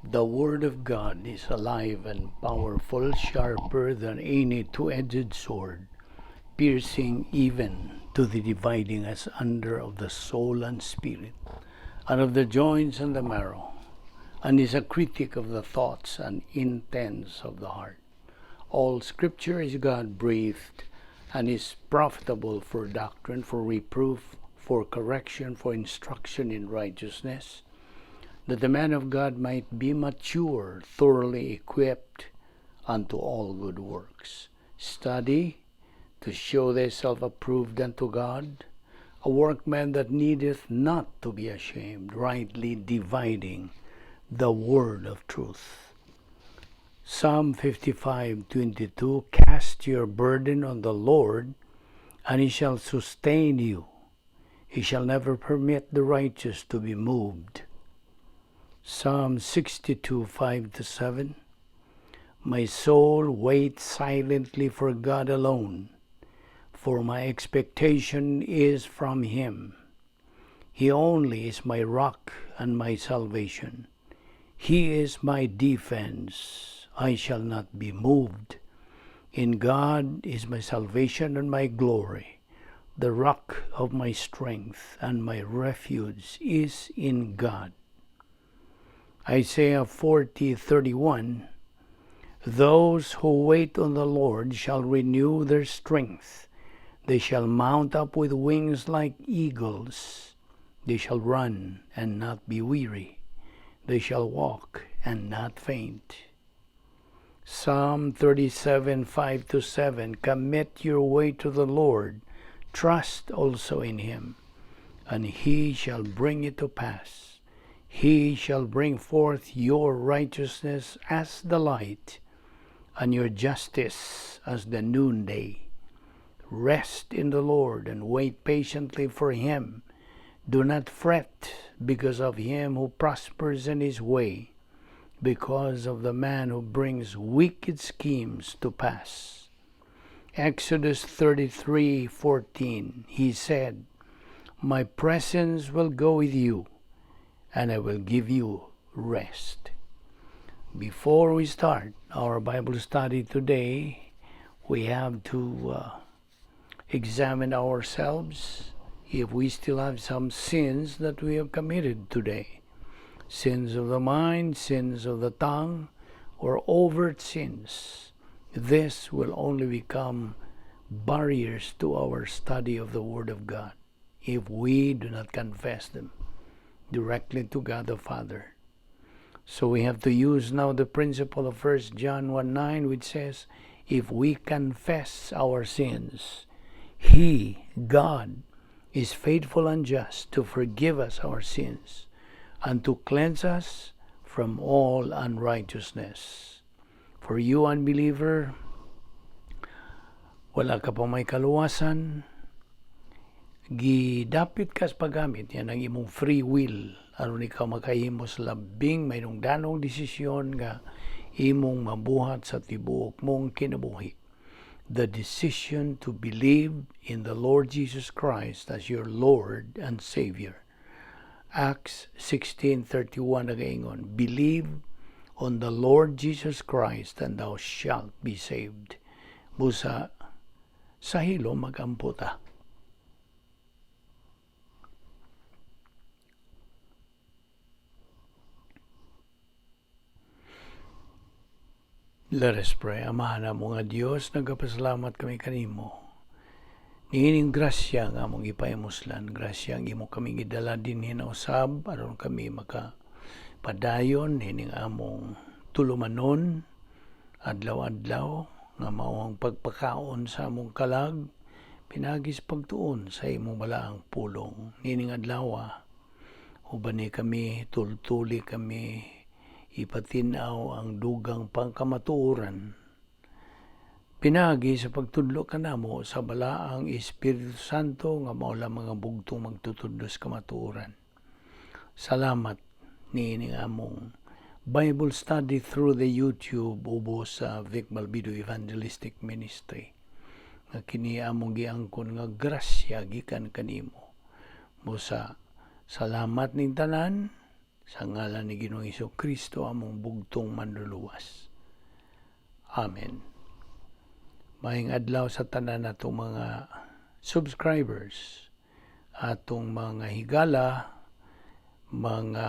The Word of God is alive and powerful, sharper than any two-edged sword, piercing even to the dividing asunder of the soul and spirit, and of the joints and the marrow, and is a critic of the thoughts and intents of the heart. All Scripture is God-breathed and is profitable for doctrine, for reproof, for correction, for instruction in righteousness, that the man of God might be mature, thoroughly equipped unto all good works. Study to show thyself approved unto God, a workman that needeth not to be ashamed, rightly dividing the word of truth. Psalm 55:22, cast your burden on the Lord, and he shall sustain you. He shall never permit the righteous to be moved. Psalm 62:5-7, my soul waits silently for God alone, for my expectation is from him. He only is my rock and my salvation. He is my defense. I shall not be moved. In God is my salvation and my glory. The rock of my strength and my refuge is in God. Isaiah 40:31, those who wait on the Lord shall renew their strength. They shall mount up with wings like eagles. They shall run and not be weary. They shall walk and not faint. Psalm 37:5-7, commit your way to the Lord. Trust also in him, and he shall bring it to pass. He shall bring forth your righteousness as the light, and your justice as the noonday. Rest in the Lord and wait patiently for him. Do not fret because of him who prospers in his way, because of the man who brings wicked schemes to pass. Exodus 33:14, he said, my presence will go with you, and I will give you rest. Before we start our Bible study today, we have to examine ourselves if we still have some sins that we have committed today. Sins of the mind, sins of the tongue, or overt sins. This will only become barriers to our study of the Word of God if we do not confess them directly to God the Father. So we have to use now the principle of 1 John 1:9, which says, if we confess our sins, he, God, is faithful and just to forgive us our sins and to cleanse us from all unrighteousness. For you, unbeliever, wala ka pa may kaluwasan, gidapit ka sa paggamit yan ang imong free will aron ikaw makahimos labing mayroong danong desisyon nga imong mabuhat sa tibuok mong kinabuhi. The decision to believe in the Lord Jesus Christ as your Lord and Savior. Acts 16:31 nagaingon, believe on the Lord Jesus Christ and thou shalt be saved. Busa sa hilo magamputa. Let us pray. Amahan na mo nga Diyos, nagapasalamat kami kanimo. Niining grasya nga mong ipahimuslan, grasya ang imo kami gidala din hinausab, aron kami makapadayon, hining among tulumanon, adlaw-adlaw, nga mawang pagpakaon sa among kalag, pinagis pagtuon sa imong balaang pulong. Niining adlaw, ubani kami, tultuli kami, ipatinaw ang dugang pangkamatuoran. Pinagi sa pagtudlo kanamo sa balaang Espiritu Santo nga mao lang mga bugtong magtutudlo sa kamatuoran. Salamat niining among Bible study through the YouTube ubos sa Vic Balbido Evangelistic Ministry. Nga kini among giangkon nga grasya gikan kanimo. Musa salamat ning tanan sa ngalan ni Ginoong Hesukristo among bugtong manluluwas. Amen. Maayong adlaw sa tanan natong mga subscribers, atong mga higala, mga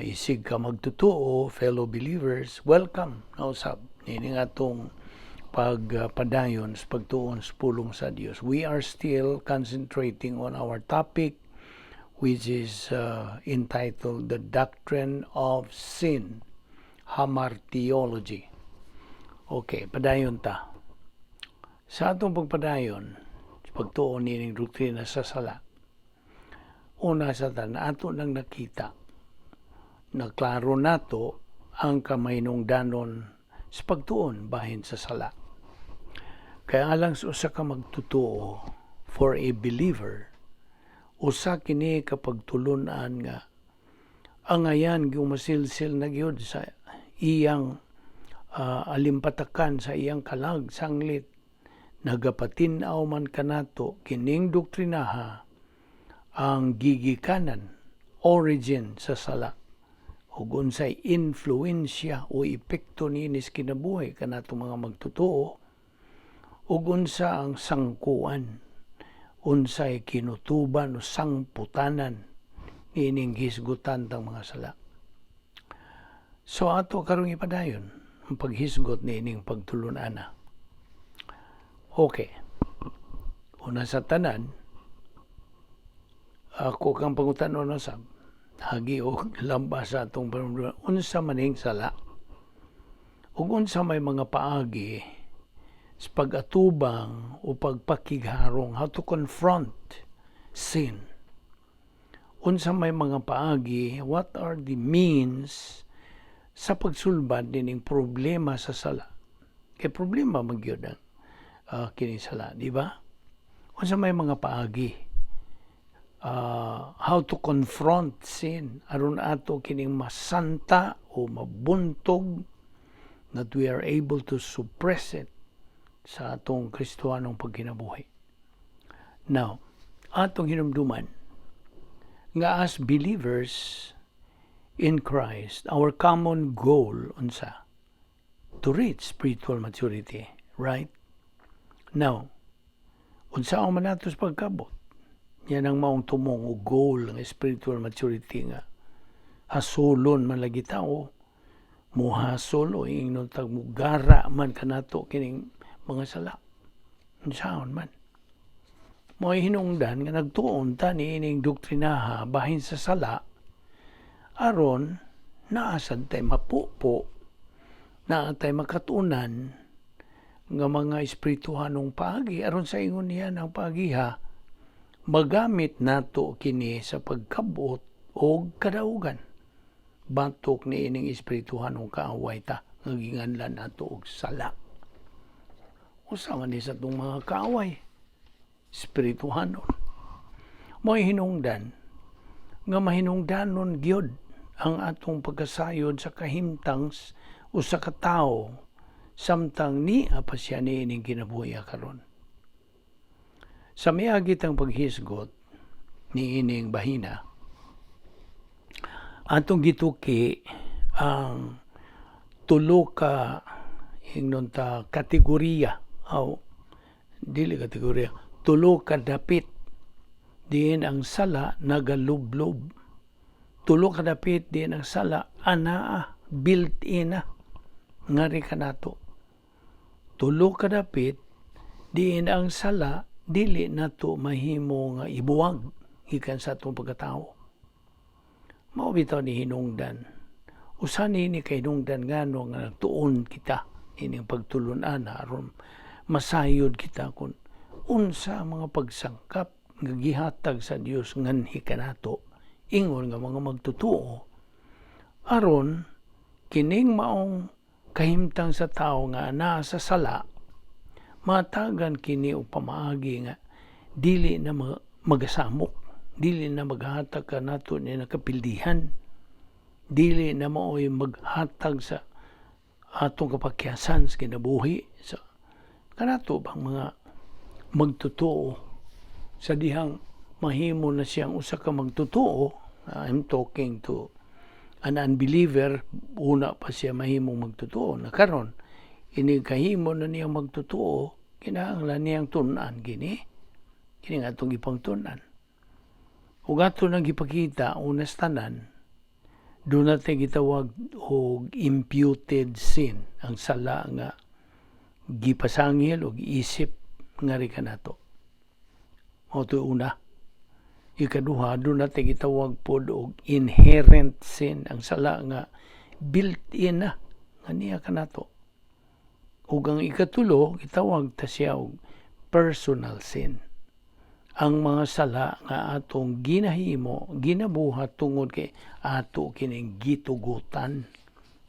isig ka magtutuo, fellow believers, welcome na usab nining atong pagpadayon sa pagtuon sa pulong sa Dios. We are still concentrating on our topic, which is entitled The Doctrine of Sin, Hamartiology. Okay, padayon ta. Sa atong pagpadayon, pagtuon nining doktrina sa sala, una sa tan, ato nang nakita, naklaro nato ang kamahinungdanon sa pagtuon bahin sa sala. Kaya alang sa usa ka magtutuo, for a believer, usa kini kapag tulunan nga ang ayan gumasilsil na gyud sa iyang alimpatakan, sa iyang kalag sanglit, nagapatinaw man kanato kining doktrinaha ang gigikanan, origin sa sala, ug unsay influensya o epekto niini sa kinabuhi kanato mga magtutuo, ug unsa ang sangkuan, unsay kinutuban o sangputanan niining hisgutan tang mga sala. So ato karong ipadayon ang paghisgot niining pagtulunana. Okay. Una sa tanan, ako kang pangutanon na sab, hagi og lambas sa atong panuntunan, unsa maning sala, ug unsa may mga paagi sa pag-atubang o pagpakigharong, how to confront sin. Unsa may mga paagi, what are the means sa pagsulbad dining problema sa sala. Kay problema magyud ang kini sala, di ba? Unsa may mga paagi, how to confront sin aron ato kining masanta o mabuntog, that we are able to suppress it sa atong Kristohanong pagkinabuhi. Now, atong hinumduman nga as believers in Christ, our common goal unsa? To reach spiritual maturity, right? Now, unsa ang manatos pagkabot? Yan ang maong tumong o goal ng spiritual maturity nga hasulon man lagi tao, muhasol o ingnon tagmugara man kanato kining mga sala. Unsaon man. Mo'y hinungdan nga nagtuon ta niining doktrinaha bahin sa sala aron naasad tay mapupo, naa tay makatunan nga mga espirituhanong paagi aron sa ingon niya ang paagiha magamit nato kini sa pagkabot o kadaugan batok niining espirituhanong kaaway ta nga ginganlan nato og sala. Usa man ni sa itong mga kaaway, espirituhanon. Mo'y hinungdan, nga mahinungdanon gyud ang atong pagkasayod sa kahimtang o sa katao, samtang ni apasya niining kinabuhi karon. Sa miagit ang paghisgot niining bahina, atong gituki ang tulo ka ingnon ta kategorya, dili kategorya, tulo ka dapit diin ang sala nagalublob, tulo ka dapit diin ang sala anaa built-in na ngari kanato, tulo ka dapit diin ang sala dili nato mahimo nga ibuwag gikan sa atong pagkatao. Mao bitaw ni hinungdan, usa ni kay hinungdan ngano nga nagtuon kita ining pagtulun-an aron masayod kita kung unsa mga pagsangkap nga gihatag sa Dios nganhi kanato ingon nga mga magtutuo aron kining maong kahimtang sa tao nga naa sa sala matagan kini o pamaagi nga dili na magasamok, dili na maghatag kanato ni nakapildihan, dili na maoy maghatag sa atong kapakyasan sa kinabuhi sa kanato bang mga magtutuo sa dihang mahimo na siyang usa ka magtutuo I'm talking to an unbeliever, una pa siya mahimong magtotoo. Na karon, ini kahimo na niya magtotoo, kinahanglan niyang tunan gini. Kini nga itong ipang tunan. Ug ato nang gipakita, unas tanan, doon natin gitawag og imputed sin, ang sala nga gipasangil o isip nga rin ka nato. O ito una. Ikaduha, doon natin gitawag po og inherent sin, ang sala nga built-in na nga niya ka nato. Ug ang ikatulo, gitawag ta siya og personal sin. Ang mga sala nga atong ginahimo, ginabuhat tungod kay ato kining gitugutan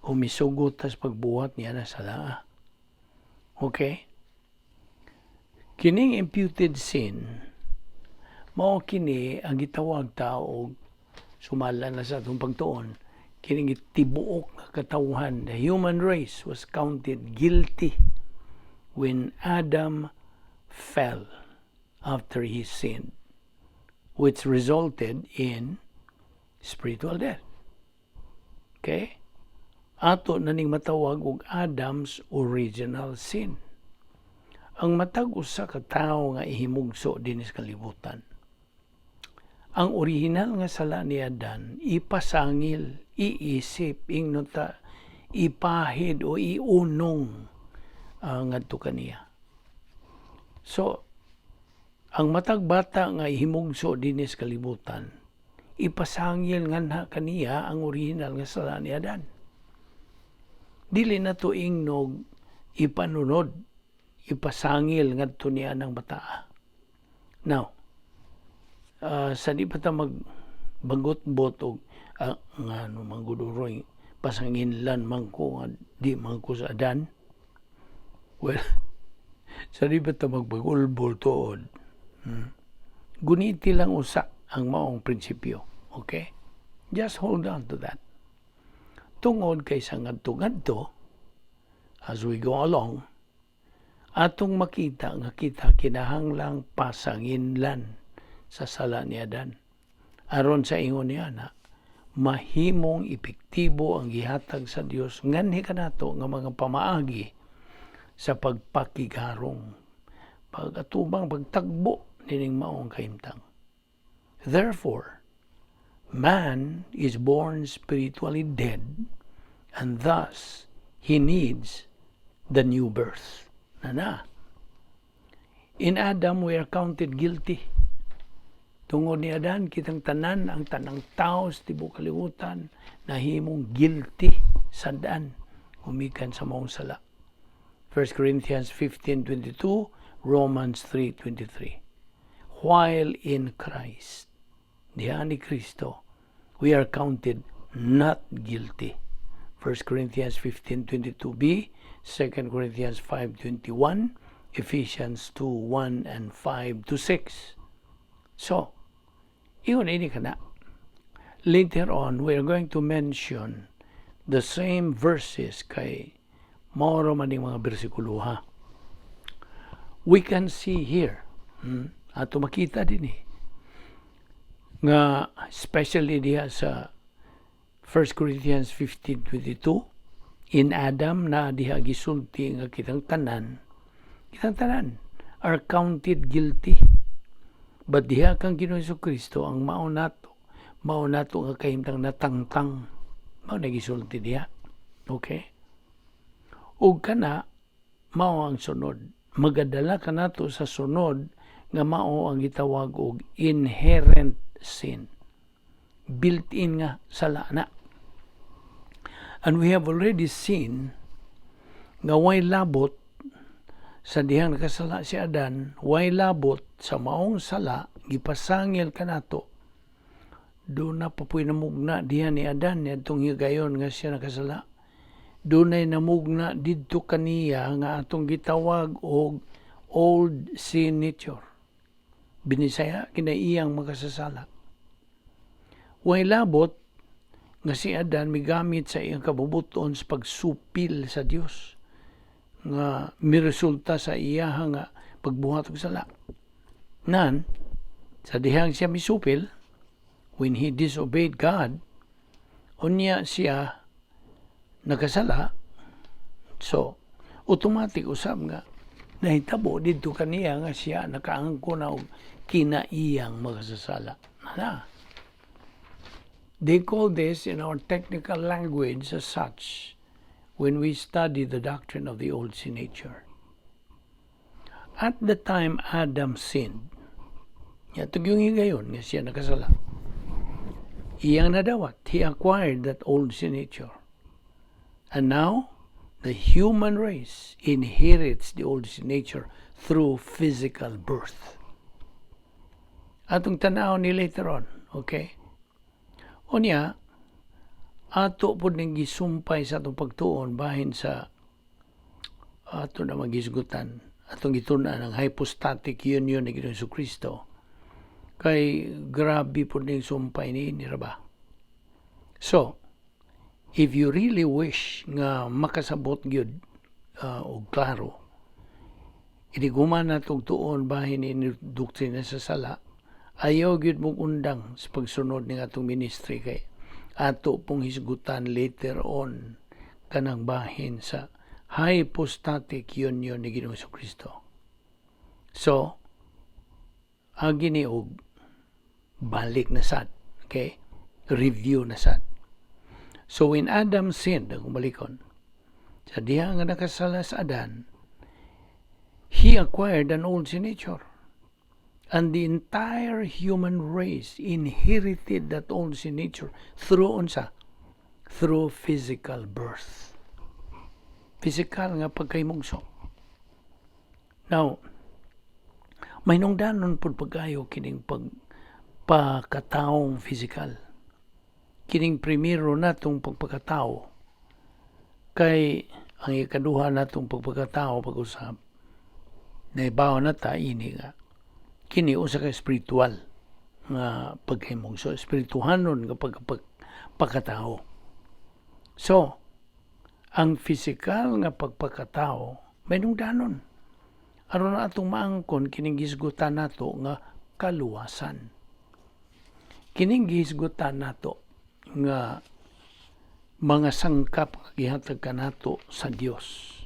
o misugot tas pagbuhat niya na sala. Okay? Kining imputed sin, mao kini ang gitawag ta og sumala na sa atong pagtuon, kining tibuok nga katawhan. The human race was counted guilty when Adam fell after he sinned, which resulted in spiritual death. Okay? Ato na ning matawag og Adam's original sin. Ang matag usa ka tawo nga ihimugso dinis kalibutan. Ang original nga sala ni Adan, ipasangil, iisip, ingnota, ipahid o iunong ngadto kaniya. So, ang matag bata nga ihimugso dinis kalibutan, ipasangil nga kaniya ang original nga sala ni Adan. Dili na to ingnog ipanunod, ipasangil ngadto niya ng bata. Now, sa di pa ta magbagot-bot og nga no mangguduroy pasanginlan man ko nga di man ko sa Adan. Well, sa di pa ta magbagulbol tuod. Guniti lang usa ang maong prinsipyo. Okay? Just hold on to that. Tungod kay sa ngadto-ngadto, as we go along, atong makita nga kita kinahanglang pasanginlan sa sala ni Adan. Aron sa ingon niya na, mahimong epektibo ang gihatag sa Dios nganhi kanato nga mga pamaagi sa pagpakigarong, pagatubang, pagtagbo nining maong kahimtang. Therefore, man is born spiritually dead, and thus he needs the new birth. In Adam, we are counted guilty. Tungod ni Adan, kitang tanan, ang tanang tao sa tibok kalibutan, nahimong guilty sa daan, humikan sa maong sala. 1 Corinthians 15:22, Romans 3:23. While in Christ, diha ni Kristo, we are counted not guilty. 1 Corinthians 15:22b, 2 Corinthians 5:21, Ephesians 2:1 and 5-6. So, iyon ini kana. Later on, we are going to mention the same verses kay mauro man yung mga bersikulo ha. We can see here, ato makita din nga especially diha sa 1 Corinthians 15:22, in Adam na diha gisulti nga kitang tanan are counted guilty. But diha kang Ginoong Jesucristo ang mao nato nga kahimtang natangtang, mao na gisulti diha. Okay? Ug kana mao ang sunod, magadala ka nato sa sunod nga mao ang gitawag og inherent sin, built-in nga sala na. And we have already seen nga way labot sa dihang nakasala si Adan, way labot sa maong sala gipasangil kanato. Doon na papoy namugna diha ni Adan nitong higayon nga siya nakasala. Doon ay namugna didto kaniya nga atong gitawag og old sin nature. Binisaya kinaiyang makasasala. Way labot nga si Adan migamit sa iyang kabubuton sa pagsupil sa Dios nga miresulta sa iya nga pagbuhat og sala. Nan sa dihang siya misupil, when he disobeyed God, unya siya nakasala. So, automatic usab nga nahitabo didto kaniya nga siya nakaangko na og kinaiyang makasasala. They call this in our technical language as such when we study the doctrine of the old sin nature. At the time Adam sinned, yatog yung higayon nga siya nakasala, iyang nadawat, he acquired that old sin nature. And now, the human race inherits the old sin nature through physical birth. Atong tanaw ni later on, okay? Unya, ato po ning gisumpay sa atong pagtuon bahin sa ato na magisgutan, atong gituna ng hypostatic union ni Ginoong Kristo. Kay grabe po ning sumpay ni ba? So, if you really wish nga makasabot gyud og klaro, iniguman natong tuon bahin ni doktrina sa sala, ayaw gyud mong undang sa pagsunod ng atong ministry kay ato pong hisgutan later on kanang bahin sa hypostatic union ni Ginoong Kristo. So, agi ni og balik na sad, okay? Review na sad. So when Adam sinned, kung balikon, sa diha nga nakasala sa Adan, he acquired an old sin nature. And the entire human race inherited that old sin nature through unsa? Through physical birth. Physical nga pagkaymugso. Now, may nungdanon po pag-ayo kining pagpakataong physical. Kining primero natong pagpakatao. Kay ang ikaduha natong pagpakatao pag-usap, naibaw na ta ini nga kini usa ka spiritual nga paghimog. So, spirituhanon nga pagpakatao. So, ang physical nga pagpakatao, may nungdanon. Aron na atong maangkon, kining gisgutan nato nga kaluwasan. Kining gisgutan nato nga mga sangkap nga gihatag kanato sa Dios.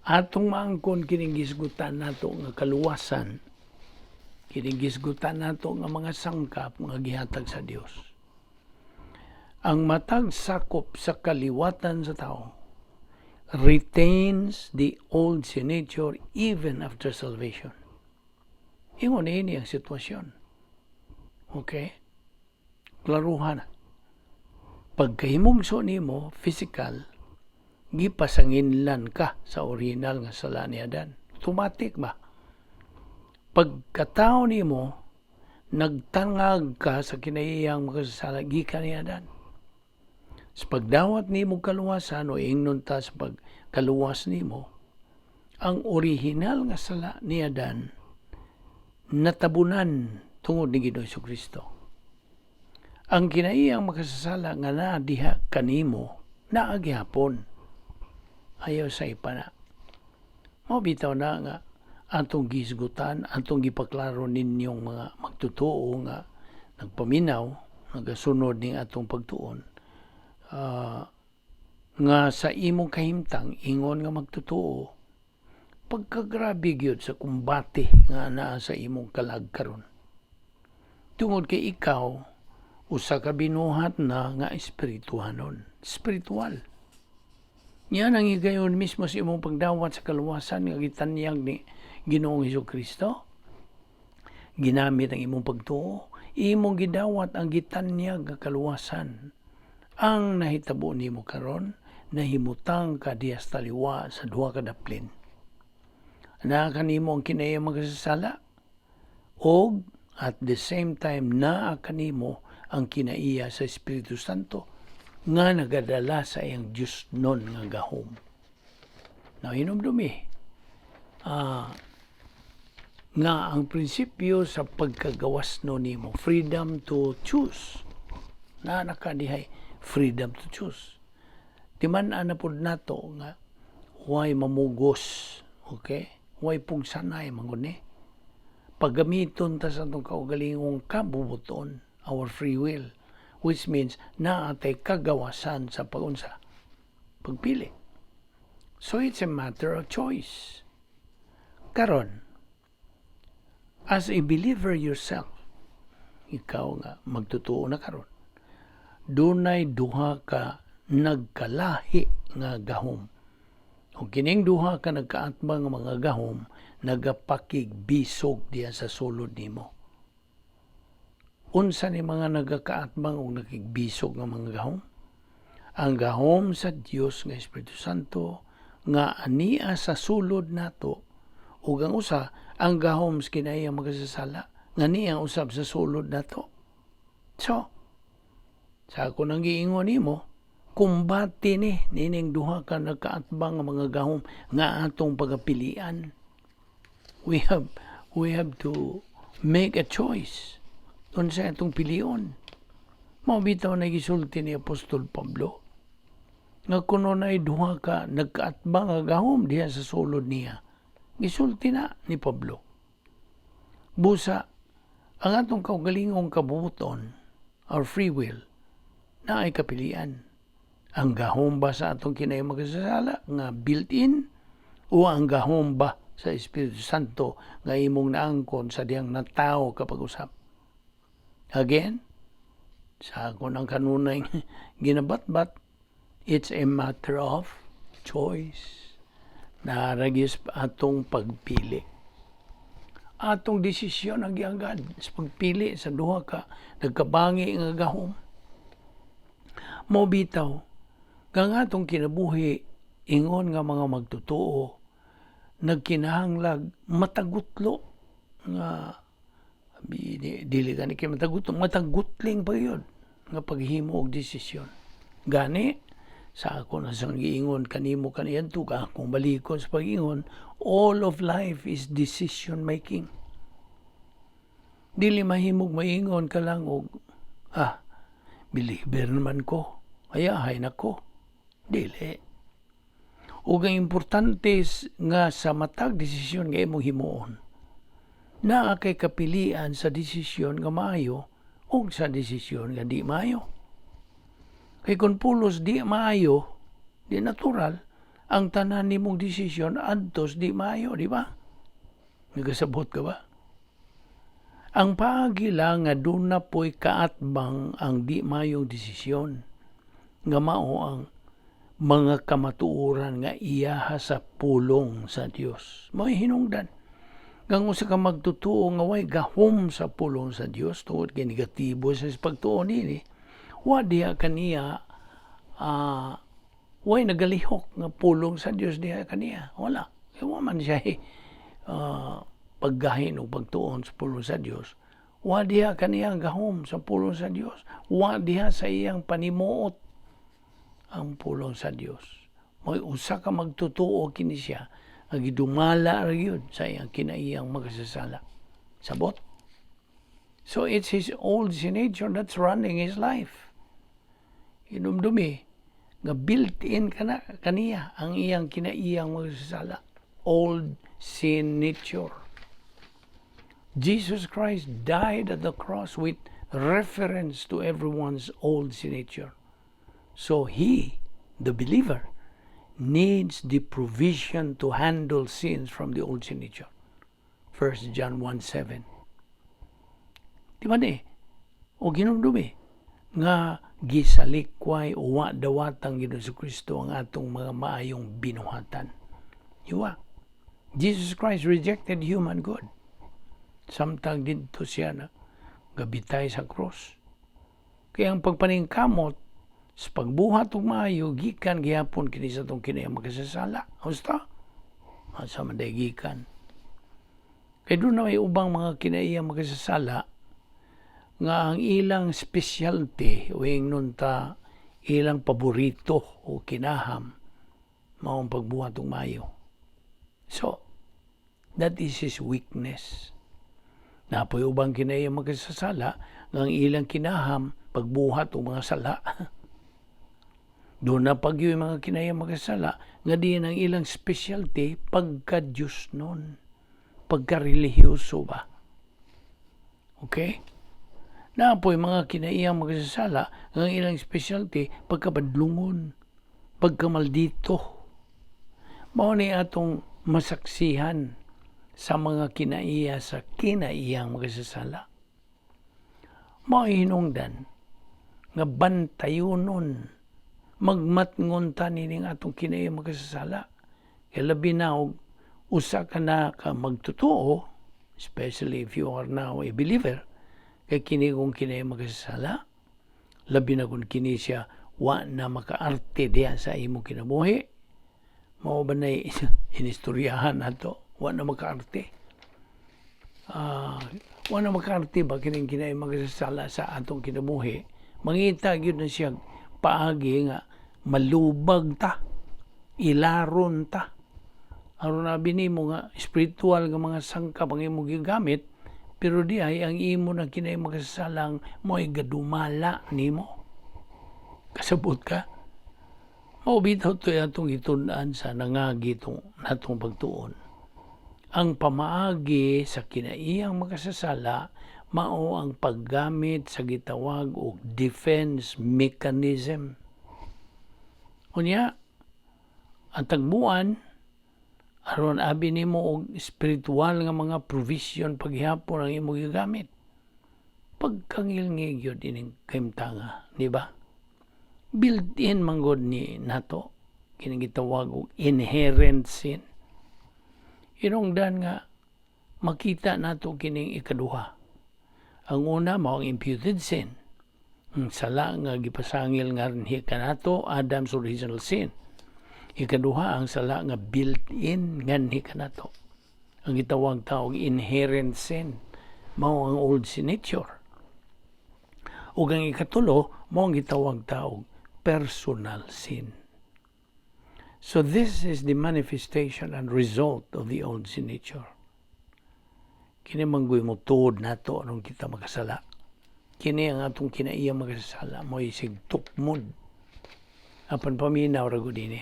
Atong maangkon kining gisgutan nato nga kaluwasan, kining gisgutan nato nga mga sangkap nga gihatag sa Dios. Ang matag sakop sa kaliwatan sa tao retains the old sin nature even after salvation. Ingon ini ang sitwasyon. Okay? Klaruhan na. Pagkahimugso nimo physical, gipasanginlan ka sa original nga sala ni Adan. Automatic ba? Pagkatao nimo, nagtangag ka sa kinaiyang makasasala, gikan ni Adan. Sa pagdawat nimo kaluwasan o ingnon ta sa pagkaluwas nimo, ang original nga sala ni Adan natabunan tungod ni Ginoong Kristo. Ang kinaiyang makasasala nga na diha kanimo na agyapon. Ayaw sa ipana. Mabitaw na nga atong gisgutan, atong gipaklaro ninyong mga magtutuo nga nagpaminaw, nagasunod ning atong pagtuon. Nga sa imong kahimtang ingon nga magtutuo, pagkagrabe gyud sa kumbate nga naa sa imong kalag karon. Tungod kay ikaw usa ka binuhat na nga espirituhanon, spiritual. Yan ang higayon mismo sa imong pagdawat sa kaluwasan nga gitanyag ni Ginoong Kristo. Ginamit ang imong pagtuo, imong gidawat ang gitanyag nga kaluwasan. Ang nahitabo nimo karon nahimutang ka diyas taliwa sa duha ka daplin. Naa kanimo ang kinaya magasasala og at the same time naa kanimo ang kinaiya sa Espiritu Santo nga nagadala sa iyang Diyos non nga gahom. Now, hinumdumi, nga ang prinsipyo sa pagkagawas no nimo, freedom to choose. Na nakadihay, freedom to choose. Timan na po nato nga, huwag mamugos, okay? Huwag pugsanay, manguni. Paggamiton ta sa itong kaugalingong kabubuton, our free will, which means naatay kagawasan sa pagpili. So it's a matter of choice. Karon, as a believer yourself, ikaw nga magtutuo na karon, dunay duha ka nagkalahi nga gahom. O kining duha ka nagkaatbang nga mga gahom, nagapakigbisog diya sa sulod nimo. Unsa ni mga nagakaatbang o nakigbisog nga mga gahom? Ang gahom sa Dios nga Espiritu Santo nga ania sa sulod nato, ug ang usa ang gahom sa kinahanglang magasasala nga niya usab sa sulod nato. So, sa ako nang giingon nimo, kumbati nining duha ka nagkaatbang nga mga gahom nga atong pagapilian. We have to make a choice unsa atong pilion. Mao bitaw na gisulti ni Apostol Pablo nga kuno nay duha ka nagkaatbang nga gahom diha sa sulod niya. Gisulti na ni Pablo. Busa ang atong kaugalingong kabubuton, our free will, na ay kapilian. Ang gahom ba sa atong kinahanglang magasasala nga built-in, o ang gahom ba sa Espiritu Santo nga imong naangkon sa diyang natawo kapag usap? Again, sa ako ng kanunay ginabatbat, it's a matter of choice. Naragis atong pagpili. Atong desisyon ang giagad sa pagpili sa duha ka nagkabangi nga gahom. Mao bitaw kang atong kinabuhi ingon nga mga magtutuo nagkinahanglag matagutlo nga dili gani kay matagutling pa yun nga paghimo og desisyon. Gani sa ako na sang giingon kanimo kaniadto ka kung balikon sa pag-ingon, all of life is decision making. Dili mahimog maingon ka lang og believer naman ko, ayahay na ko. Dili. Ug ang importante nga sa matag desisyon nga imong himuon, naa kay kapilian sa desisyon nga maayo ug sa desisyon nga di maayo. Kay kung pulos di maayo, di natural, ang tanan nimong desisyon adtos di maayo, di ba? Nagasabot ka ba? Ang paagi lang nga doon na po'y kaatbang ang di mayong desisyon, nga mao ang mga kamatuoran nga iyaha sa pulong sa Dios. Mo'y hinungdan. Kung sa ka magtutuo nga way gahom sa pulong sa Dios, tungod kay negatibo sa pagtuo nini, wa diha kaniya way nagalihok nga pulong sa Dios diha kaniya. Wala. Wa man siya paggahin o pagtuon sa pulong sa Dios. Wa diha kaniya gahom sa pulong sa Dios. Wa diha sa iyang panimuot ang pulong sa Dios. May usa ka magtutuo kini siya nga gidumala ra gyud sa iyang kinaiyang magasasala. Sabot? So it's his old nature that's running his life. Inumdumi nga built-in kaniya ang iyang kinaiyang magasasala. Old sin nature. Jesus Christ died at the cross with reference to everyone's old sin nature. So he, the believer, needs the provision to handle sins from the old sin nature. 1 John 1:7. Di ba ni? O ginumdumi nga gisalikway o wa dawatang Ginoong Kristo ang atong mga maayong binuhatan. Iwa. Jesus Christ rejected human good. Samtang dito siya na gabitay sa cross. Kaya ang pagpaningkamot sa pagbuhat og maayo gikan gihapon kini sa tong kinahanglang magasasala. Husta? Asa man day gikan. Kay doon na may ubang mga kinahanglang magasasala nga ang ilang specialty o ingnon ta ilang paborito o kinaham maong pagbuhat og maayo. So, that is his weakness. Napoy ubang kinahanglang magasasala nga ang ilang kinaham pagbuhat og mga sala. Doon na pag yung mga kinahanglang magasasala nga diyan ang ilang specialty pagka-Diyos nun. Pagka-relihiyoso ba? Okay? Napoy mga kinaiyang magasasala, ang ilang specialty, pagkabadlungon, pagkamaldito. Mao ni atong masaksihan sa mga kinaiya sa kinaiyang magasasala. Mao hinungdan nga bantayunon, magmatngon ta nining atong kinaiyang magasasala. Kaya labi na usa ka na ka magtutuo, especially if you are now a believer, kay kini kung kini magasasala, labi na kung kini siya wa na makaarte diya sa imong kinabuhi, mao ba na inistoryahan nato, wa na makaarte. Wa na makaarte ba kining kini magasasala sa atong kinabuhi, mangita gyud na siya paagi nga malubag ta, ilaron ta. Aron na binimo nga spiritual nga mga sangkap ang imong gigamit, pero di ay ang imo na kinay magasalang mo'y gadumala nimo. Kasabot ka? Maubitaw ito atong itundaan sa nangagi natong pagtuon. Ang pamaagi sa kinaiyang magasasala mao ang paggamit sa gitawag og defense mechanism. Unya, ang tagbuan, aron abi nimo og spiritual nga mga provision paghihapon ang imong gigamit. Pagkangilngig yun ining kaimtanga, di ba? Built-in manggod ni nato, kining gitawag og inherent sin. Inungdan nga makita nato kining ikaduha. Ang una mao ang imputed sin. Ang sala nga gipasangil nga rinhi kanato, Adam's original sin. Ikaduha ang sala nga built-in nganhi kanato. Ang gitawag taog inherent sin, mao ang old sin nature. Ug ang ikatulo mao ang gitawag taog personal sin. So this is the manifestation and result of the old sin nature. Kini manggoy mo tuod nato anong kita makasala. Kini ang atong kinaiya makasala mo isig tukmod. Apan paminaw ra gud ini.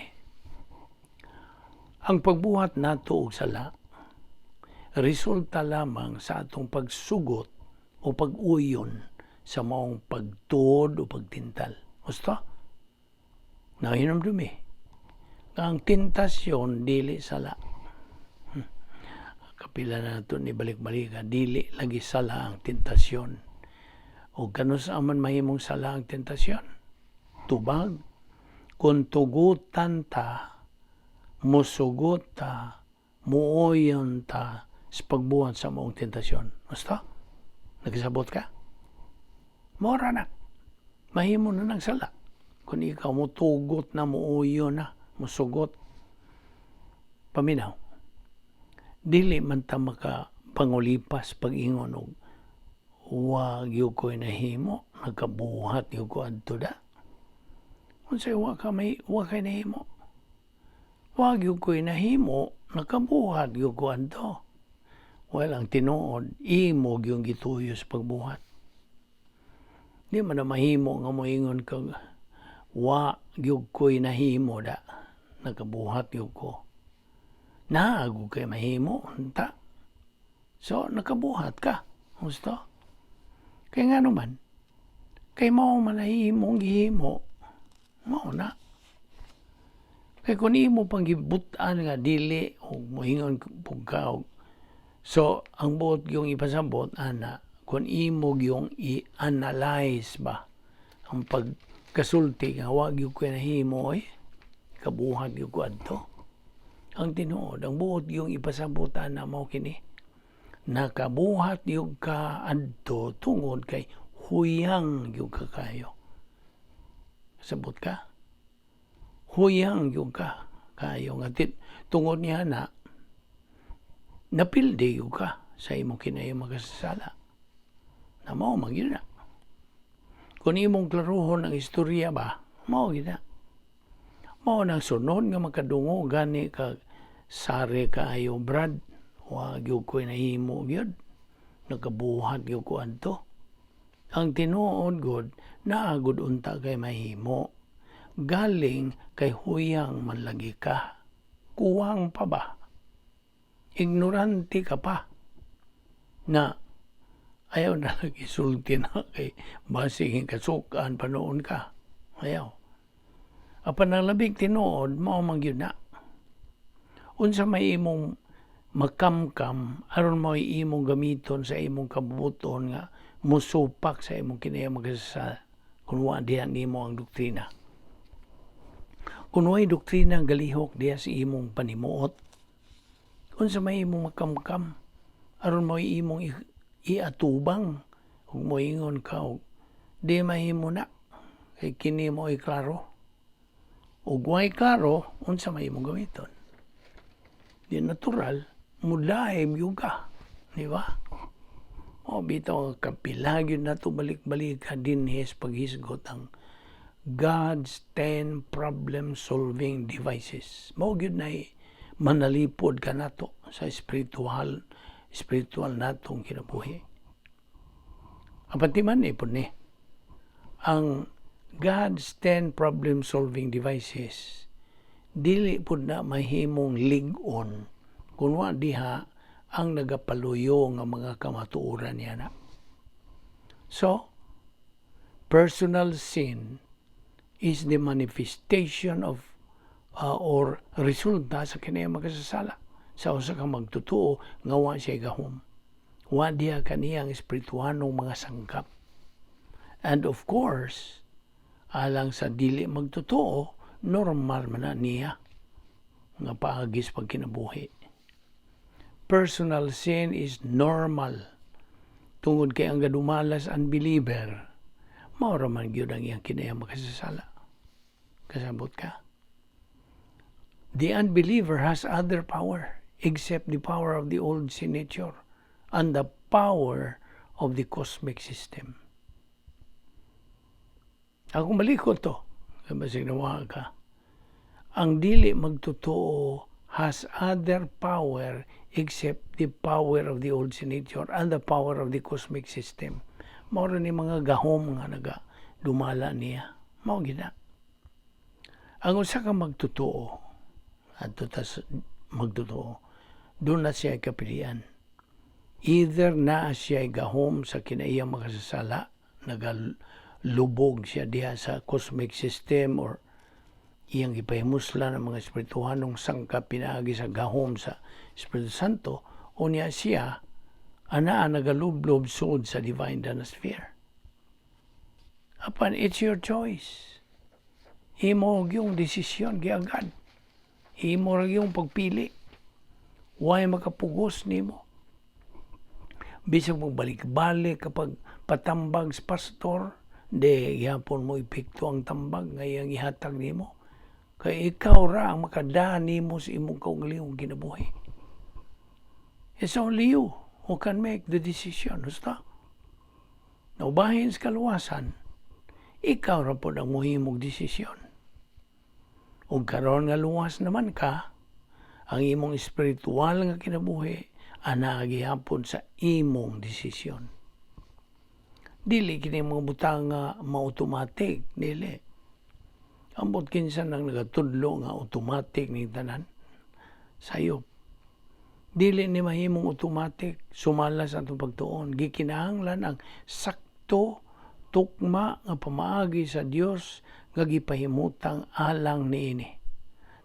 Ang pagbuhat nato og sala, resulta lamang sa atong pagsugot o pag-uyon sa maong pagtuod o pagtintal. Gusto? Nahinumdumi. Ang tentasyon, dili sala. Kapila na ito ni balik-balika, dili lagi sala ang tentasyon. O kanus aman mahimong sala ang tentasyon. Tubag, kung tugutan ta, musugot ta, muuyon ta sa pagbuhat sa maong tentasyon. Gusto? Nagsabot ka? Mora na. Mahimo na ng sala. Kung ikaw mutugot na, muuyon na, musugot. Paminaw. Dili man ta makapangulipas pag-ingon og wag yu ko'y nahimo, nagkabuhat yu ko adto da. Kung sa'yo wa kay nahimo. Wag yung ko'y nahimo, nakabuhat yung ko anto. Well, ang tinuod, imog yung gituyo sa pagbuhat. Di man na mahimo nga moingon kag wa yung ko'y nahimo da, nakabuhat yung ko. Naago kay mahimo, unta. So, nakabuhat ka. Gusto? Kaya nga naman, kay mao manahimong gihimo, mao na. Kaya kung imo pang gibutan nga dili o mohingon pugkaw. So, ang buot yung ipasabot, ana, kung imo yung i-analyze ba, ang pagkasulti nga wag yung ko nahimo, kabuhat yung ko adto. Ang tinuod, ang buot yung ipasabot, ana, mao kini, nakabuhat yung ka adto tungod kay huyang yung kakayo. Sabot ka? Huyang yung ka kayo nga tungod niya na napildi yung ka sa imong kinayong magasasala na mao magyud na. Kung imong klaruhon ang istorya ba, mao gyud na. Mao nang sunod nga makadungo gani ka sare kaayo brad, wag yung ko'y nahimo gyud, nakabuhat yung ko adto. Ang tinuod gud naagud unta kay mahimo. Galing kay huyang manlagi ka. Kuwang pa ba? Ignorante ka pa na Ayaw na nag-isulti na kay basiging kasukaan pa noon ka. Ayaw. Apan ang labing tinuod, mao man gyud na. Unsa may imong makamkam, aron mo imong gamiton sa imong kabubuton nga musupak sa imong kinaya magasasala kung wa diha nimo ang doktrina. Kung wa'y doktrina ang galihok diha sa imong panimuot, unsa may imong makamkam, aron mo imong iatubang, kung mo ingon ka, di mahimo na, kay kini mo klaro. Ug wa'y klaro, unsa may imong gamiton. Di natural, mudahim yung ka. Di ba? O bitaw, kapilagyon na to balik-balik ka dinhes paghisgot ang God's 10 problem-solving devices. Mao gyud na manalipod ka nato sa spiritual natong kinabuhi. Apatiman ipon ni ang God's 10 problem-solving devices dili pud na mahimong lig-on kung wa diha ang nagapaluyo nga mga kamatuoran niya na. So, personal sin is the manifestation of or resulta sa kinaya makasasala sa usa ka magtutuo nga wa siya gahom. Wa diha kaniyang espirituhanong mga sangkap. And of course, alang sa dili magtutuo, normal man na niya nga paagis pag kinabuhi. Personal sin is normal. Tungod kay ang gadumalas unbeliever, maura man gyud ang iyang kinaya makasasala. Kasabot ka. The unbeliever has other power except the power of the old sin nature and the power of the cosmic system. Akong balikot to, kasi nawa ka. Ang dili magtotoo has other power except the power of the old sin nature and the power of the cosmic system. Mao ni mga gahom nga dumala niya. Mao gina. Ang usa ka magtotoo adto tas magtotoo, doon na siya kapilian. Either na siya gahom sa kinaiya makasasala, nagalubog siya diha sa cosmic system or iyang ipahimusla ng mga espirituhanong sangkap pinaagi sa gahom sa Espiritu Santo, o niya siya anaa nagalublob sud sa divine danosphere. Apan, it's your choice. Imo yung desisyon giagad. Imo yung pagpili. Huwag makapugos nimo. Bisag magbalik-balik kapag patambag sa pastor, gihapon mo ipikto ang tambag ngayang ihatag nimo. Kaya ikaw ra ang makadaan nimo sa imong kaugalingong kinabuhi. It's only you who can make the decision. Basta, naubahin sa kaluwasan, ikaw ra po ang muhimong desisyon. Ug karon nga luwas naman ka, ang imong espiritual nga kinabuhi, ana gihapon sa imong desisyon. Dili kini mga butang nga ma-automatic, dili. Ambot kinsan nang nagatudlo nga automatic ning tanan sayop. Dili ni mahimong automatic sumalas atong pagtuon. Gikinahanglan ang sakto tukma nga pamaagi sa Dios nga gipahimutang alang niini.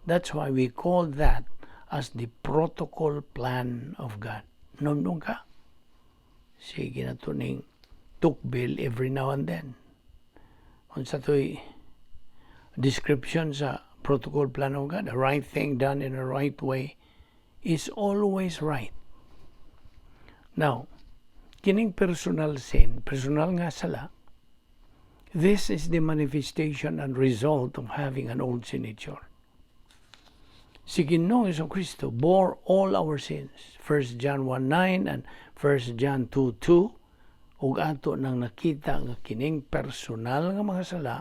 That's why we call that as the protocol plan of God. Numdum ka? Sige na to ning tukbil every now and then. Unsa to'y description sa protocol plan of God, the right thing done in the right way is always right. Now, kining personal sin, personal nga sala, this is the manifestation and result of having an old sin nature. Si Ginoong Jesucristo bore all our sins. 1 John 1:9 and 1 John 2:2, ug ato nang nakita nga kining personal nga mga sala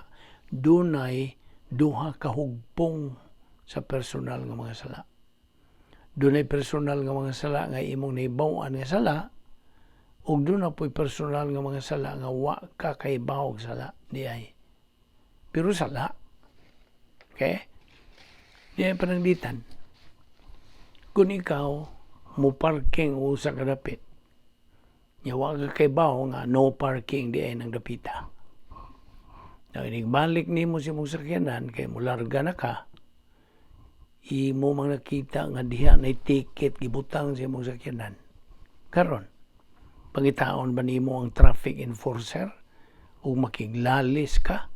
dunay duha ka hugpong sa personal nga mga sala. Dunay personal nga mga sala nga imong nahibaw-an nga sala, ug dunay po'y personal nga mga sala nga wa ka kahibaw og sala diay. Pero sala. Okay? Diyan pananglitan. Kung ikaw mo parking o usa ka dapit, Yawa ka kay bao nga no parking di ay nang dapita. Nagbalik nimo si mong sakyanan kay mularga na ka. Imo mang nakita nga diha na ticket gibutang sa imong sakyanan. Karon, pangitaon ba nimo ang traffic enforcer o makiglalis ka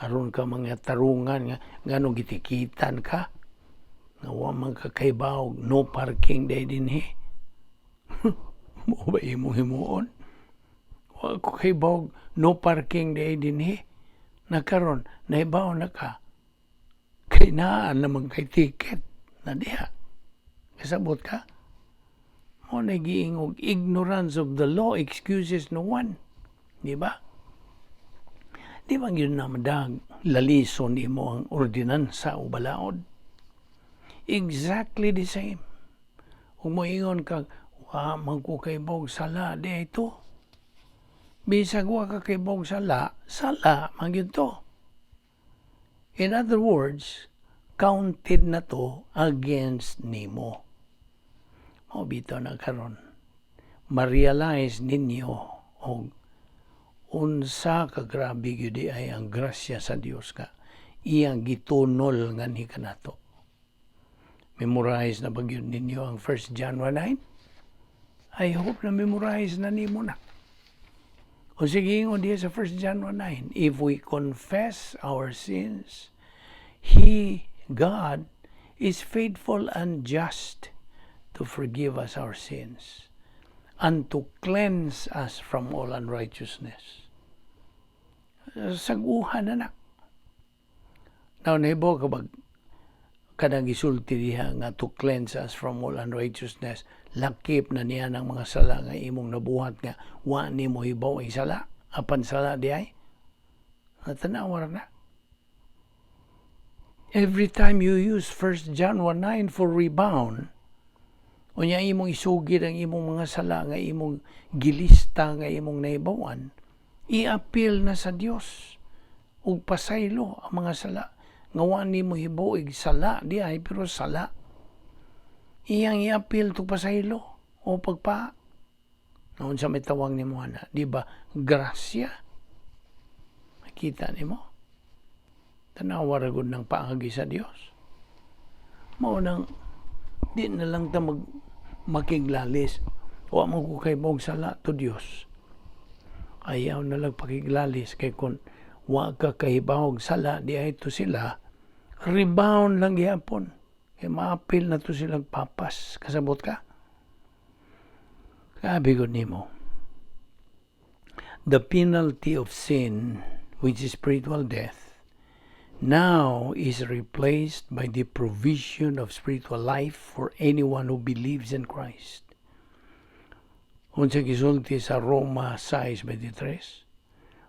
aron ka mga tarungan nga ngano gitikitan ka nga wa man ka kaybaw no parking day dinhi. Mo ba imong himuon? Wa ko kaybaw no parking day dinhi. Nakaron nahibaw na ka. Kay naan naman kay ticket na diha. Kasabot ka? Mo nagiingog, ignorance of the law excuses no one. Di ba? Di ba yun na madag lalison mo ang ordinansa o balaod? Exactly the same. Kung moingon ka, wa magkukaybog sala, di ito. Bisag wa ka kaybog sala, sala, magyun to. In other words, counted na to against nimo. Bitaw na karon. Ma-realize ninyo og unsa ka grabe gyud ay ang grasya sa Dios ka. Iyang gitunol nga ni kanato. Memorize na ba gyud ninyo ang 1 John 1:9? I hope na memorize na nimo na. O sige, ingon diya sa 1 John 1:9, if we confess our sins, He, God, is faithful and just to forgive us our sins and to cleanse us from all unrighteousness. Saguhan na. Now, nahibaw ka ba kadang gisulti diha nga to cleanse us from all unrighteousness, lakip na niya ng mga sala nga imong nabuhat nga wa nimo hibaw ay sala apan sala di ay tanawar na. Every time you use 1 John 1:9 for rebound, unya imong isugid ang imong mga sala nga imong gilista nga imong nahibawan, i-appeal na sa Dios ug pasaylo ang mga sala nga wa nimo hibaw ig sala di ay pero sala. Iyang i-appeal to pasaylo o pagpa. Noon sa may tawag ni mo na, di ba? Grasya. Makita ni mo? Tanawar agad ng paagi sa Dios. Mao nang di na lang ta makiglalis. Wa mo ko kay bog sala to Dios. Ayaw na lang pakiglalis kay kun wa ka kahibawog sala di ay to sila. Rebound lang gihapon. Kaya maapil na to silang papas. Kasabot ka? Sabi ko nimo, the penalty of sin, which is spiritual death, now is replaced by the provision of spiritual life for anyone who believes in Christ. Unsa gisulti sa Roma 6:23,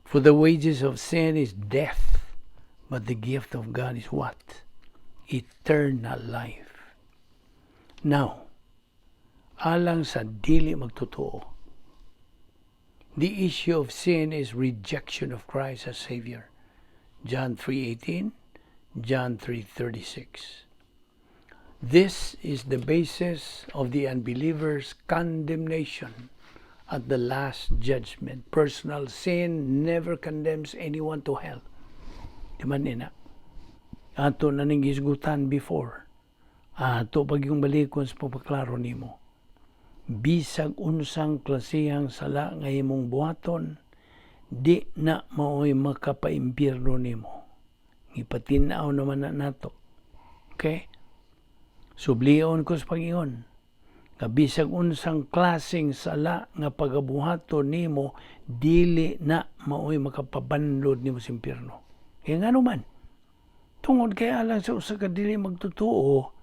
for the wages of sin is death, but the gift of God is what? Eternal life. Now, alang sa dili magtotoo, the issue of sin is rejection of Christ as Savior. John 3:18, John 3:36. This is the basis of the unbeliever's condemnation at the last judgment. Personal sin never condemns anyone to hell. Di man nina? Ato na ning gisgutan before. Ato pag yung balikon sa pagpaklaro nimo. Bisag unsang klasehang sala nga imong buhaton, di na mao'y makapaimpyerno nimo. Ipatinaw naman na nato. Okay? Sublion ko sa Panginoon. Nga bisag unsang klaseng sala nga pagabuhaton nimo, dili na mao'y makapabanlod nimo sa impyerno. Kaya nga naman, tungod kaya lang sa usa ka dili magtotoo,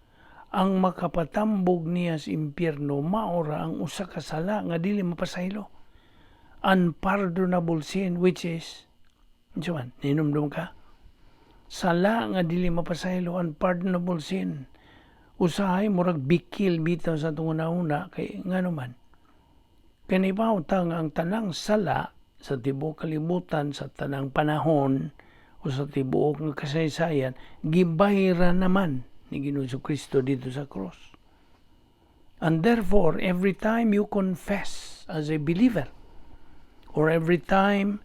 ang makapatambog niya sa impyerno, maora ang usa ka sala nga dili mapasaylo. Unpardonable sin, which is, man, ninumdum ka? Sala nga dili mapasaylo, unpardonable sin. Usahay, murag bikil bitaw sa tunguna-una, kay nga naman. Kanibaw tang ang tanang sala sa tibuok kalibutan, sa tanang panahon, o sa tibuok ng kasaysayan, gibayra naman ni Ginoong Kristo dito sa cross. And therefore, every time you confess as a believer. Or every time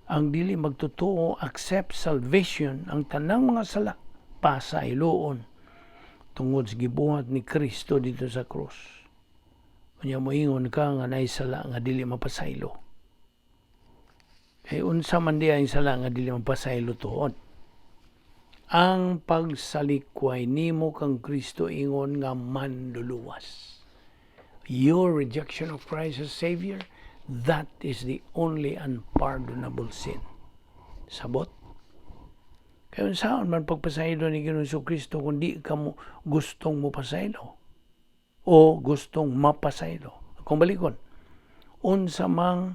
ang dili magtotoo accept salvation, ang tanang mga sala pasayloon tungod sa gibuhat ni Kristo dito sa krus. Kunya moingon ka nga naay sala nga dili mapasaylo. Kay unsa man diay ang sala nga dili mapasaylo tuod? Ang pagsalikway nimo kang Kristo ingon nga manluluwas. Your rejection of Christ as Savior, that is the only unpardonable sin. Sabot? Kaya saan man pagpasaylo ni Ginoong Kristo kung di ka mo gustong mo pasaylo o gustong mapasaylo. Kung balikon, unsaon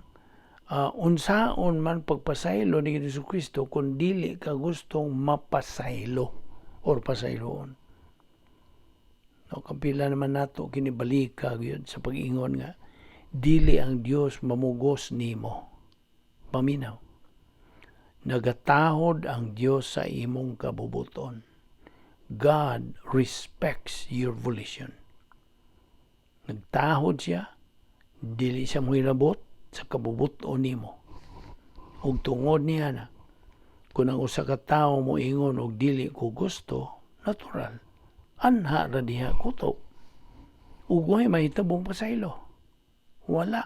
man pagpasaylo ni Ginoong Kristo kung dili ka gustong mapasaylo or pasayloon. No, kapila naman nato kinibalika yun sa pag-ingon nga dili ang Dios mamugos nimo. Paminaw. Nagatahod ang Dios sa imong kabubuton. God respects your volition. Nagtahod siya, dili siya mohilabot sa kabubuton nimo. Ug tungod niya na kung ang usa ka tawo mo ingon og dili ko gusto, natural. Anha ra diha kuto. Ug way mahitabong pasaylo. Wala.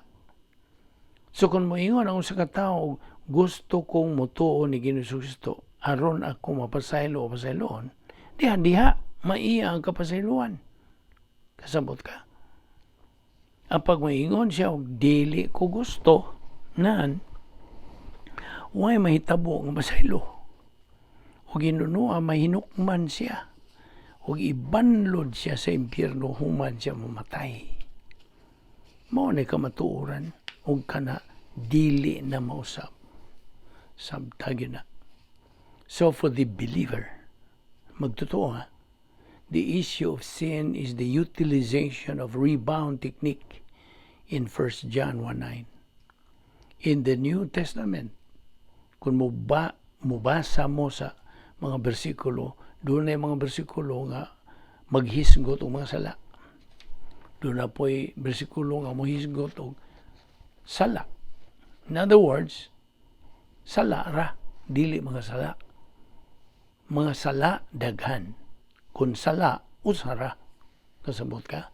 So kung mo ingon ang usa ka tawo gusto kong mutuo ni Ginoong Kristo aron ako mapasaylo o pasayloon, diha maiya ang kapasayloan. Kasabot ka. Apag maingon siya og dili ko gusto nan way mahitabo nga pasaylo. O ginunoa mahinukman siya. O ibanlod siya sa impyerno human siya mamatay. Mao na kamatuoran o kana dili na mausap. Sabtagyo na. So for the believer, magtotoo ha, the issue of sin is the utilization of rebound technique in 1 John 1:9. In the New Testament, kung mubasa mo sa mga bersikulo, doon na yung mga bersikulo nga maghisgot o mga sala. Doon na po'y bersikulo nga maghisgot o sala. In other words, sala ra, dili mga sala. Mga sala daghan. Kung sala, usara. Kasabot ka?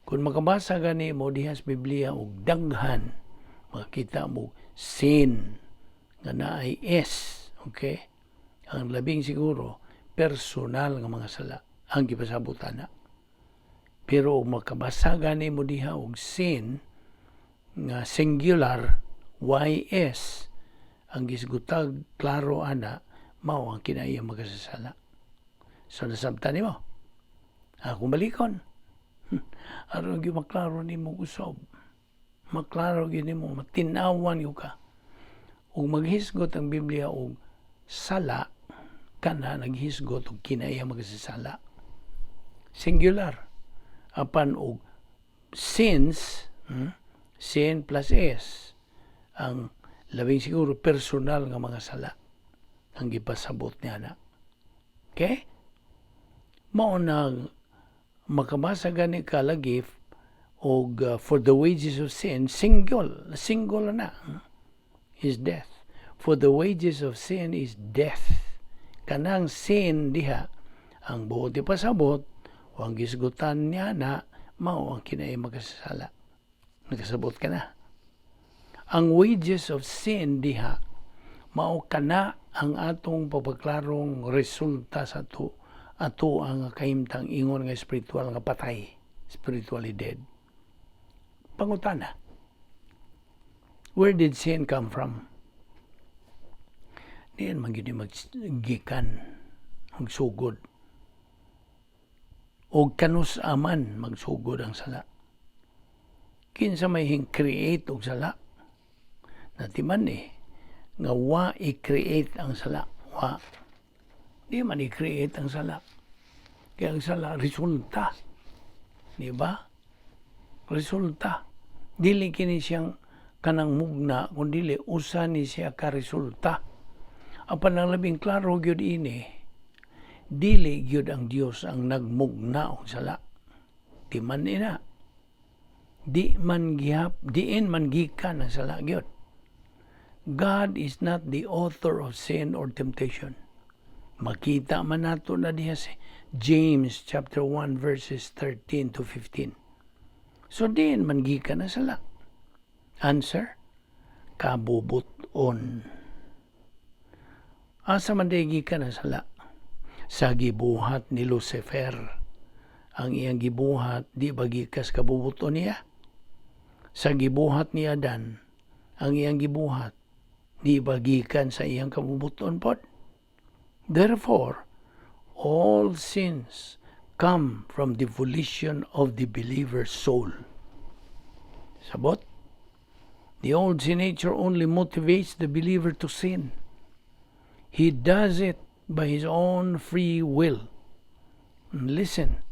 Kung makabasa gani mo dihas Biblia og daghan, makita mo sin nga naay S. Okay? Ang labing siguro, personal nga mga sala ang gipasabutan na. Pero makabasa gani mo diha og sin nga singular YS ang gisgutag klaro ana mao ang kinaiya magasasala. So nasabtan nimo. Kung balikon. Aron gyud maklaro nimo usab. Maklaro gyud nimo matinawan gyud ka. Ug maghisgot ang Biblia og sala kana naghisgot og kinaiya magasasala. Singular. Apan og sins, sin plus S, ang labing siguro personal nga mga sala ang gipasabot niya na. Okay? Mao na makabasa gani ka lagi og for the wages of sin, single na is death. For the wages of sin is death. Kanang sin diha ang buot di pasabot o ang gisgutan niya na mao ang kinaiya magasasala. Nagkasabot ka na. Ang wages of sin diha mao kana ang atong papaklarong resulta sa ato ang kahimtang ingon nga spiritual nga patay, spiritually dead. Pangutana. Where did sin come from? Diyan magyud magikan magsugod. O kanus aman magsugod ang sala. Kinsa may create og sala. Natiman nga wa i-create ang sala. Wa. Di man i-create ang sala. Kaya ang sala resulta. Di ba? Resulta. Dili kini siyang kanang mugna kundi usa ni siya ka resulta. Apan ang labing klaro gyud ini, dili gyud ang Dios ang nagmugna og sala. Timan ina. diin man gikan ang sala gyud. God is not the author of sin or temptation. Makita man nato na diha sa James chapter 1 verses 13 to 15. So diin man gikan ang sala. Answer, kabubuton. Asa man di gikan ang sala? Sa gibuhat ni Lucifer. Ang iyang gibuhat, di ba gikas kabubuton niya? Sa gibuhat ni Adan, ang iyang gibuhat, di ba gikan sa iyang kabubuton pod? Therefore, all sins come from the volition of the believer's soul. Sabot? The old sin nature only motivates the believer to sin. He does it by his own free will. And listen,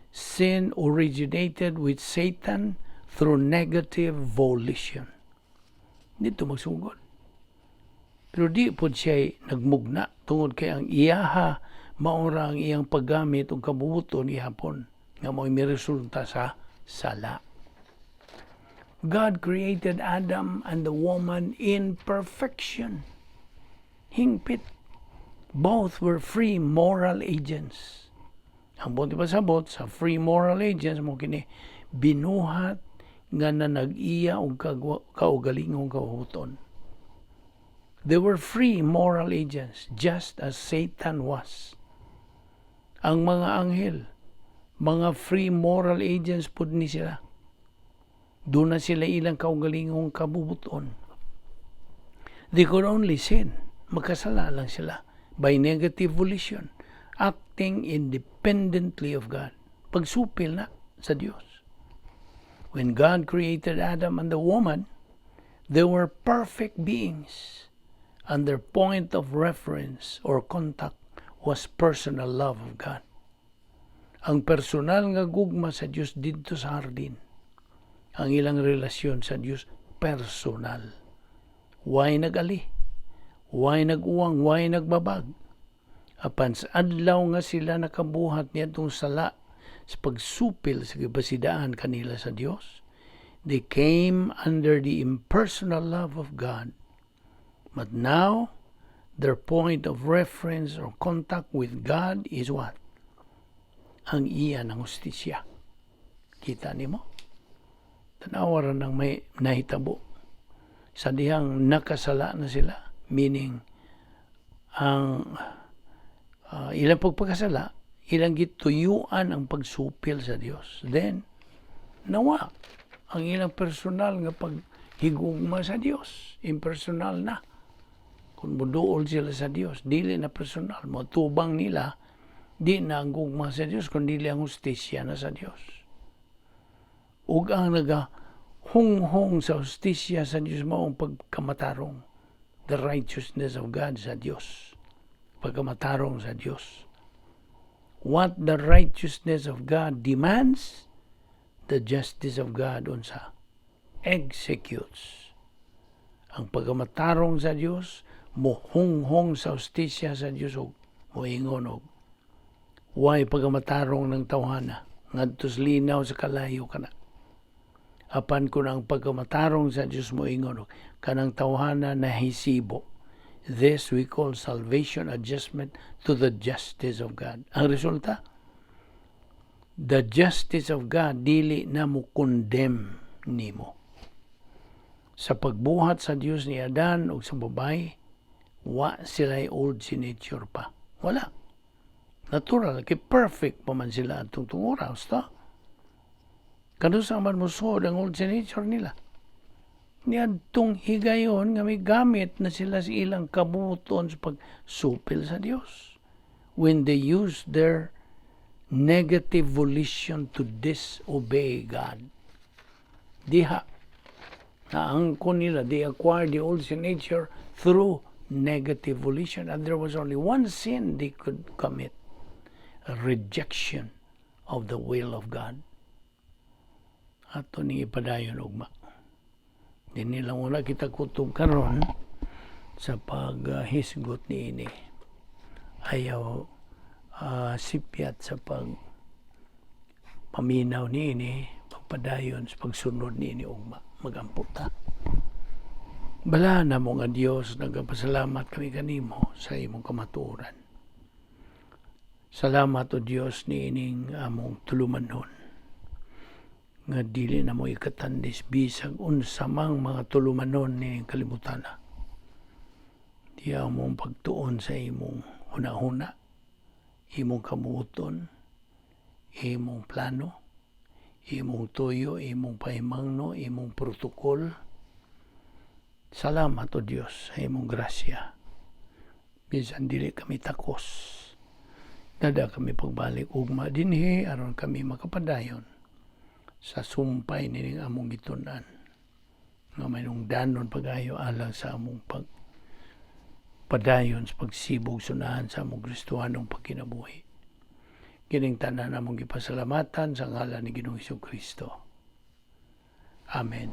sin originated with Satan through negative volition. Dito magsugod. Pero di po siya nagmugna tungod kay ang iyaha maura ang iyang paggamit o kabubuton ihapon nga mo'y may resulta sa sala. God created Adam and the woman in perfection. Hingpit. Both were free moral agents. Ang buti pasabot sa free moral agents mo kini binuhat nga na nag-iya og kaugalingong kahuton. They were free moral agents just as Satan was. Ang mga anghel, mga free moral agents pud ni sila. Doon na sila ilang kaugalingong kabubuton. They could only sin. Magkasala lang sila by negative volition, acting independently of God. Pagsupil na sa Diyos. When God created Adam and the woman, they were perfect beings, and their point of reference or contact was personal love of God. Ang personal nga gugma sa Diyos dito sa hardin. Ang ilang relasyon sa Diyos personal. Why nag-ali? Why nag-uwang? Why nagbabag? Apan sa adlaw nga sila nakabuhat niya itong sala sa pagsupil sa kabasidaan kanila sa Diyos, they came under the impersonal love of God. But now, their point of reference or contact with God is what? Ang iya ng hustisya. Kita ni mo? Tanawaran ng may nahitabo. Sa dihang nakasala na sila, meaning ang ilang pagpagkasala, ilang gituyuan ang pagsupil sa Dios. Then, nawa ang ilang personal nga paghigugma sa Dios. Impersonal na. Kung muduol sila sa Dios, dili na personal. Matubang nila, di na ang gugma sa Dios, kundi ang hustisya na sa Dios. Ug ang hung sa hustisya sa Dios mo ang pagkamatarong. The righteousness of God sa Dios. Pagkamatarong sa Dios. What the righteousness of God demands, the justice of God unsa executes. Ang pagkamatarong sa Dios, mohunghong sa hustisya sa Dios og moingon og way pagkamatarong ng tawhana ngadtos linaw sa kalayo kana. Apan kun ang pagkamatarong sa Dios moingon og kanang tawhana nahisibo. This we call salvation adjustment to the justice of God. Ang resulta, the justice of God dili na mo condemn nimo. Sa pagbuhat sa Dios ni Adan o sa babae, wa sila'y old sin nature pa. Wala. Natural, kay perfect pa man sila atong oras ta. Kano sa man musod ang old sin nature nila. Niadtong higayon nga may gamit na sila sa ilang kabuton sa pagsupil sa Dios. When they use their negative volition to disobey God. Diha. Naangkon nila, they acquired the old sin nature through negative volition. And there was only one sin they could commit. A rejection of the will of God. Ato ni ipadayon ugma. Di nila muna kita kutob karon sa paghisgot ni ini. Ayaw sipyat sa paminaw ni ini, makapadayon sa pagsunod niini ugma magampo ta. Bala na mo nga Dios, nagapasalamat kami kanimo sa imong kamatuoran. Salamat o Dios niining among tulumanon nga dili na mo ikatandis bisag unsa mang mga tulumanon niining kalibutan. Di among pagtuon sa imong huna-huna, imong kamuoton, imong plano, imong tuyo, imong pahimangno, imong protokol. Salamat o Dios sa imong grasya. Bisan dili kami takos, nada kami pagbalik ugma dinhi aron kami makapadayon sa sumpay nining among gitun-an nga manungdanon pagayo alang sa among pagpadayon sa pagsibog sunahan sa among Kristohanong pagkinabuhi. Kining tanan among gipasalamatan sa ngalan ni Ginoong Hesukristo. Amen.